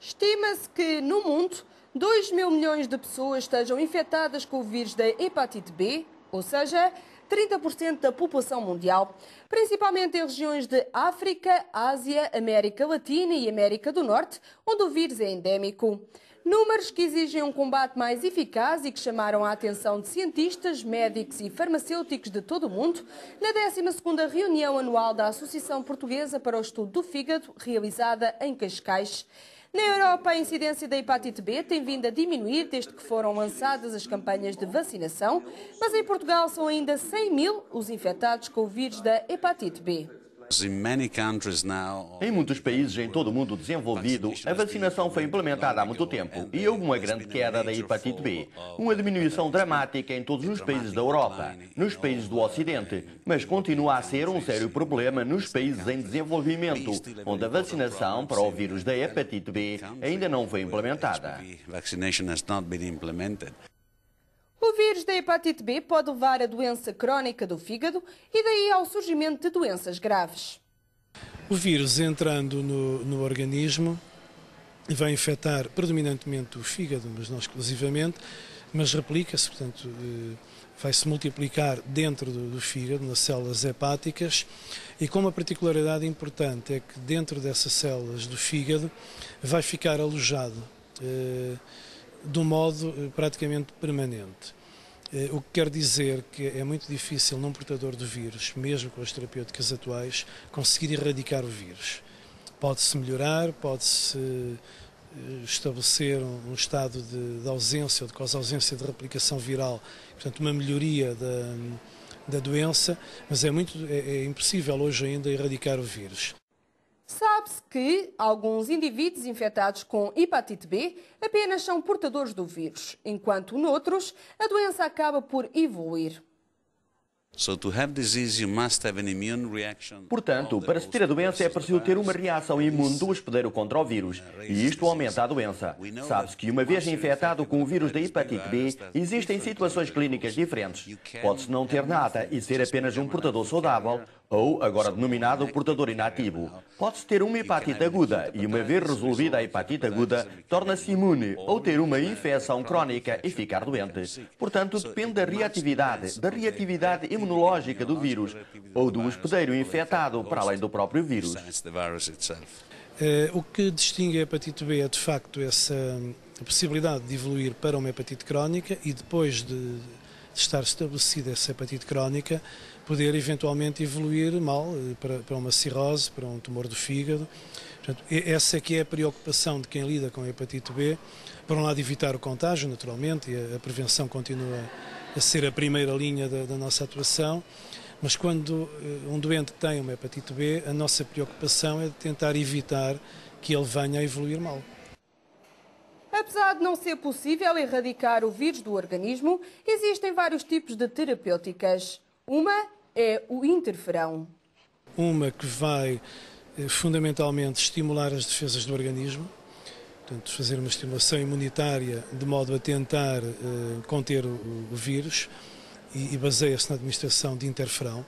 Estima-se que, no mundo, 2 mil milhões de pessoas estejam infectadas com o vírus da hepatite B, ou seja, 30% da população mundial, principalmente em regiões de África, Ásia, América Latina e América do Norte, onde o vírus é endémico. Números que exigem um combate mais eficaz e que chamaram a atenção de cientistas, médicos e farmacêuticos de todo o mundo na 12ª reunião anual da Associação Portuguesa para o Estudo do Fígado, realizada em Cascais. Na Europa, a incidência da hepatite B tem vindo a diminuir desde que foram lançadas as campanhas de vacinação, mas em Portugal são ainda 100 mil os infectados com o vírus da hepatite B. Em muitos países em todo o mundo desenvolvido, a vacinação foi implementada há muito tempo e houve uma grande queda da hepatite B, uma diminuição dramática em todos os países da Europa, nos países do Ocidente, mas continua a ser um sério problema nos países em desenvolvimento, onde a vacinação para o vírus da hepatite B ainda não foi implementada. O vírus da hepatite B pode levar a doença crónica do fígado e daí ao surgimento de doenças graves. O vírus entrando no organismo vai infectar predominantemente o fígado, mas não exclusivamente, mas replica-se, portanto, vai-se multiplicar dentro do fígado, nas células hepáticas, e com uma particularidade importante é que dentro dessas células do fígado vai ficar alojado de um modo praticamente permanente. O que quer dizer que é muito difícil num portador do vírus, mesmo com as terapêuticas atuais, conseguir erradicar o vírus. Pode-se melhorar, pode-se estabelecer um estado de ausência ou de quase-ausência de replicação viral, portanto uma melhoria da doença, mas é impossível hoje ainda erradicar o vírus. Sabe-se que alguns indivíduos infectados com hepatite B apenas são portadores do vírus, enquanto noutros a doença acaba por evoluir. Portanto, para se ter a doença é preciso ter uma reação imune do hospedeiro contra o vírus, e isto aumenta a doença. Sabe-se que uma vez infectado com o vírus da hepatite B, existem situações clínicas diferentes. Pode-se não ter nada e ser apenas um portador saudável, ou, agora denominado, portador inativo. Pode-se ter uma hepatite aguda e, uma vez resolvida a hepatite aguda, torna-se imune, ou ter uma infecção crónica e ficar doente. Portanto, depende da reatividade imunológica do vírus, ou do hospedeiro infectado, para além do próprio vírus. O que distingue a hepatite B é, de facto, essa possibilidade de evoluir para uma hepatite crónica e, depois de estar estabelecida essa hepatite crónica, poder eventualmente evoluir mal para uma cirrose, para um tumor do fígado. Portanto, essa é que é a preocupação de quem lida com a hepatite B. Por um lado, evitar o contágio, naturalmente, e a prevenção continua a ser a primeira linha da nossa atuação, mas quando um doente tem uma hepatite B, a nossa preocupação é de tentar evitar que ele venha a evoluir mal. Apesar de não ser possível erradicar o vírus do organismo, existem vários tipos de terapêuticas. Uma é o interferão. Uma que vai fundamentalmente estimular as defesas do organismo, portanto, fazer uma estimulação imunitária de modo a tentar conter o vírus e baseia-se na administração de interferão.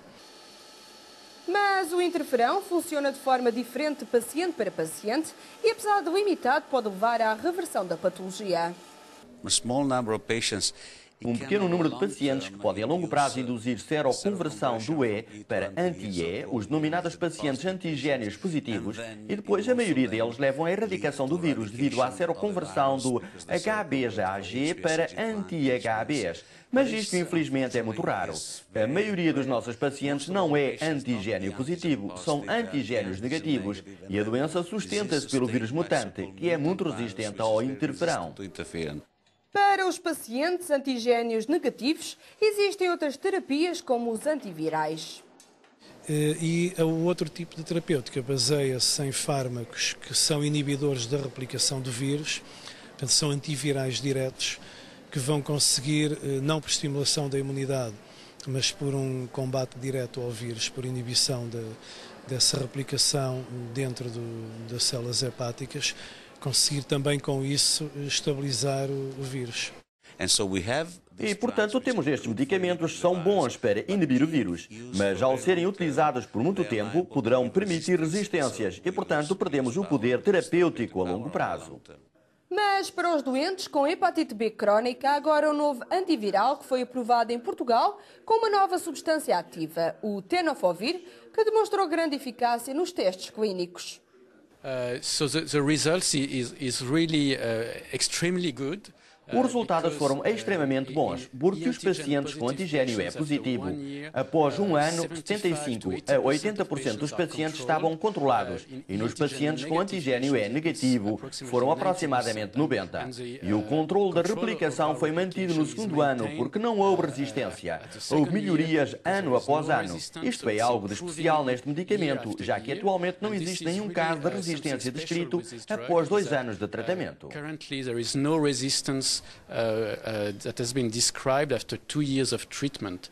Mas o interferão funciona de forma diferente de paciente para paciente e, apesar de limitado, pode levar à reversão da patologia. Um pequeno número de pacientes que podem a longo prazo induzir seroconversão do E para anti-E, os denominados pacientes antigénios positivos, e depois a maioria deles levam à erradicação do vírus devido à seroconversão do HBsAg para anti-HBs. Mas isto, infelizmente, é muito raro. A maioria dos nossos pacientes não é antigénio positivo, são antigénios negativos, e a doença sustenta-se pelo vírus mutante, que é muito resistente ao interferão. Para os pacientes antigénios negativos, existem outras terapias como os antivirais. E o outro tipo de terapêutica baseia-se em fármacos que são inibidores da replicação do vírus, portanto são antivirais diretos, que vão conseguir, não por estimulação da imunidade, mas por um combate direto ao vírus, por inibição dessa replicação dentro das células hepáticas, conseguir também com isso estabilizar o vírus. E, portanto, temos estes medicamentos que são bons para inibir o vírus, mas ao serem utilizados por muito tempo, poderão permitir resistências e, portanto, perdemos o poder terapêutico a longo prazo. Mas para os doentes com hepatite B crónica, há agora um novo antiviral que foi aprovado em Portugal com uma nova substância ativa, o tenofovir, que demonstrou grande eficácia nos testes clínicos. So the results is really extremely good. Os resultados foram extremamente bons, porque os pacientes com antigênio E positivo, após um ano, 75 a 80% dos pacientes estavam controlados, e nos pacientes com antigênio E negativo foram aproximadamente 90%. E o controle da replicação foi mantido no segundo ano, porque não houve resistência. Houve melhorias ano após ano. Isto é algo de especial neste medicamento, já que atualmente não existe nenhum caso de resistência descrito após 2 anos de tratamento. Currently, there is no resistance that has been described after 2 years of treatment.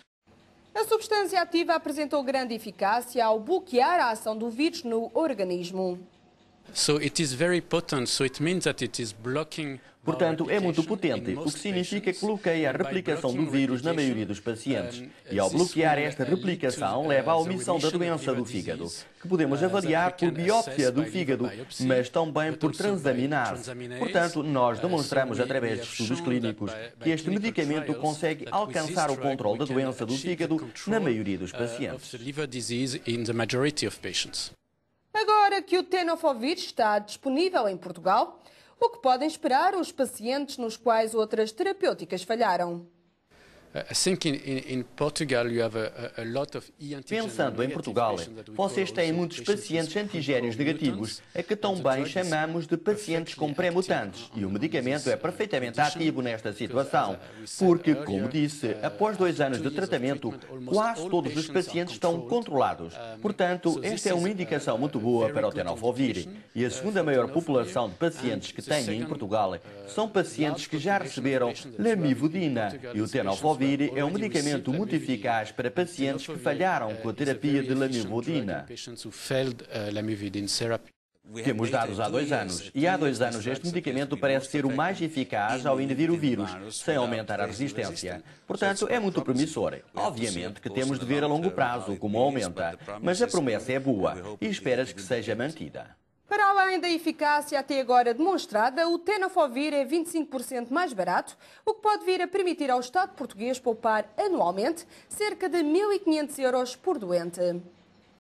A substância ativa apresentou grande eficácia ao bloquear a ação do vírus no organismo. So it is very potent, so it means that it is blocking. Portanto, é muito potente, o que significa que bloqueia a replicação do vírus na maioria dos pacientes. E ao bloquear esta replicação, leva à omissão da doença do fígado, que podemos avaliar por biópsia do fígado, mas também por transaminase. Portanto, nós demonstramos através de estudos clínicos que este medicamento consegue alcançar o controle da doença do fígado na maioria dos pacientes. Agora que o tenofovir está disponível em Portugal, o que podem esperar os pacientes nos quais outras terapêuticas falharam? Pensando em Portugal, vocês têm muitos pacientes antigénios negativos, a que também chamamos de pacientes com pré-mutantes, e o medicamento é perfeitamente ativo nesta situação, porque, como disse, após 2 anos de tratamento, quase todos os pacientes estão controlados. Portanto, esta é uma indicação muito boa para o tenofovir. E a segunda maior população de pacientes que têm em Portugal são pacientes que já receberam lamivudina, e o tenofovir é um medicamento muito eficaz para pacientes que falharam com a terapia de lamivudina. Temos dados há 2 anos, e há 2 anos este medicamento parece ser o mais eficaz ao inibir o vírus, sem aumentar a resistência. Portanto, é muito promissor. Obviamente que temos de ver a longo prazo como aumenta, mas a promessa é boa e espera-se que seja mantida. Para além da eficácia até agora demonstrada, o tenofovir é 25% mais barato, o que pode vir a permitir ao Estado português poupar anualmente cerca de 1.500 € por doente.